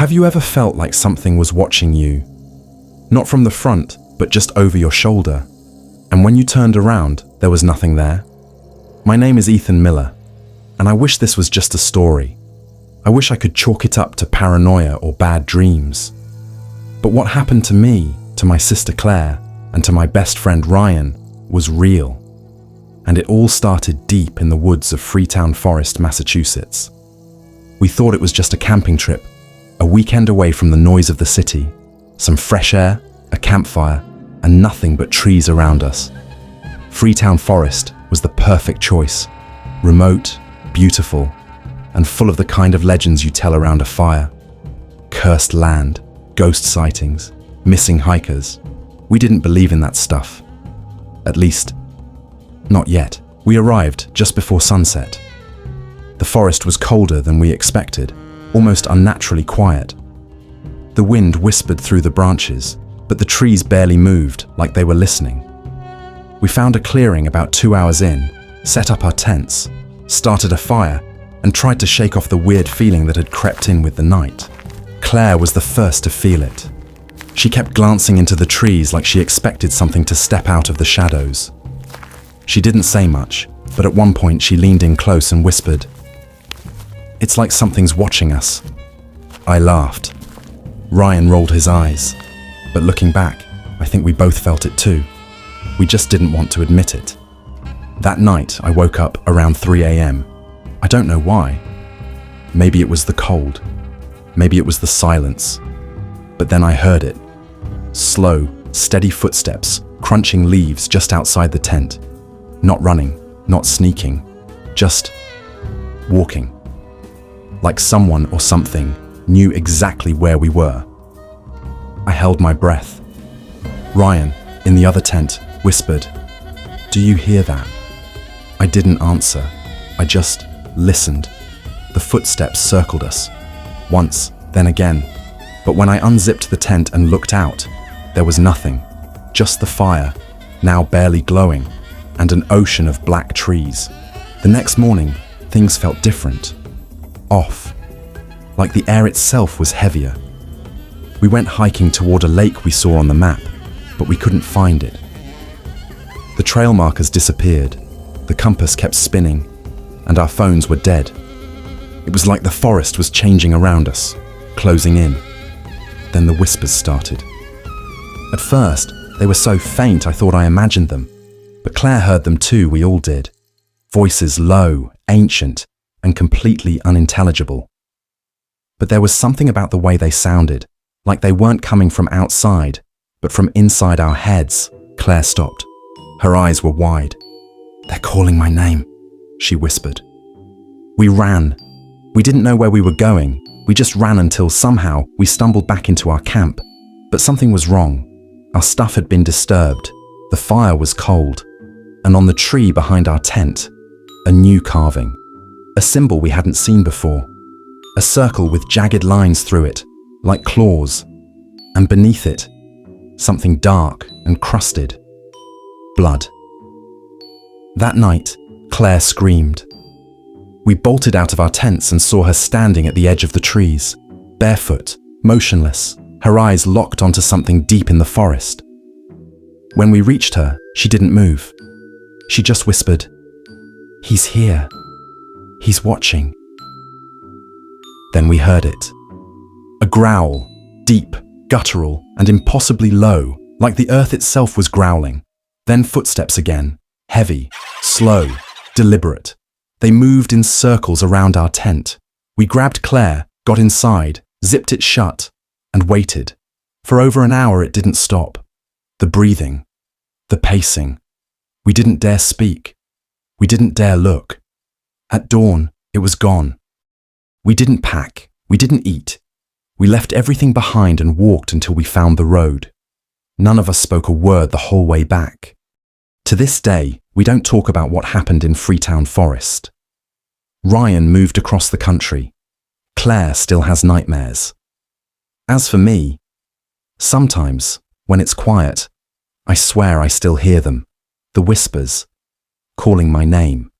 Have you ever felt like something was watching you? Not from the front, but just over your shoulder. And when you turned around, there was nothing there? My name is Ethan Miller, and I wish this was just a story. I wish I could chalk it up to paranoia or bad dreams. But what happened to me, to my sister Claire, and to my best friend Ryan was real. And it all started deep in the woods of Freetown Forest, Massachusetts. We thought it was just a camping trip, a weekend away from the noise of the city, some fresh air, a campfire, and nothing but trees around us. Freetown Forest was the perfect choice, remote, beautiful, and full of the kind of legends you tell around a fire. Cursed land, ghost sightings, missing hikers. We didn't believe in that stuff. At least, not yet. We arrived just before sunset. The forest was colder than we expected, almost unnaturally quiet. The wind whispered through the branches, but the trees barely moved, like they were listening. We found a clearing about 2 hours in, set up our tents, started a fire, and tried to shake off the weird feeling that had crept in with the night. Claire was the first to feel it. She kept glancing into the trees like she expected something to step out of the shadows. She didn't say much, but at one point she leaned in close and whispered, "It's like something's watching us." I laughed. Ryan rolled his eyes. But looking back, I think we both felt it too. We just didn't want to admit it. That night, I woke up around 3 a.m. I don't know why. Maybe it was the cold. Maybe it was the silence. But then I heard it. Slow, steady footsteps, crunching leaves just outside the tent. Not running, not sneaking, just walking. Like someone or something knew exactly where we were. I held my breath. Ryan, in the other tent, whispered, "Do you hear that?" I didn't answer. I just listened. The footsteps circled us. Once, then again. But when I unzipped the tent and looked out, there was nothing. Just the fire, now barely glowing, and an ocean of black trees. The next morning, things felt different. Off. Like the air itself was heavier. We went hiking toward a lake we saw on the map, but we couldn't find it. The trail markers disappeared, the compass kept spinning, and our phones were dead. It was like the forest was changing around us, closing in. Then the whispers started. At first, they were so faint I thought I imagined them, but Claire heard them too, we all did. Voices low, ancient, and completely unintelligible. But there was something about the way they sounded, like they weren't coming from outside, but from inside our heads. Claire stopped. Her eyes were wide. "They're calling my name," she whispered. We ran. We didn't know where we were going. We just ran until somehow we stumbled back into our camp. But something was wrong. Our stuff had been disturbed. The fire was cold. And on the tree behind our tent, a new carving. A symbol we hadn't seen before. A circle with jagged lines through it, like claws. And beneath it, something dark and crusted. Blood. That night, Claire screamed. We bolted out of our tents and saw her standing at the edge of the trees, barefoot, motionless, her eyes locked onto something deep in the forest. When we reached her, she didn't move. She just whispered, "He's here. He's watching." Then we heard it. A growl, deep, guttural, and impossibly low, like the earth itself was growling. Then footsteps again, heavy, slow, deliberate. They moved in circles around our tent. We grabbed Claire, got inside, zipped it shut, and waited. For over an hour it didn't stop. The breathing, the pacing. We didn't dare speak. We didn't dare look. At dawn, it was gone. We didn't pack. We didn't eat. We left everything behind and walked until we found the road. None of us spoke a word the whole way back. To this day, we don't talk about what happened in Freetown Forest. Ryan moved across the country. Claire still has nightmares. As for me, sometimes, when it's quiet, I swear I still hear them, the whispers, calling my name.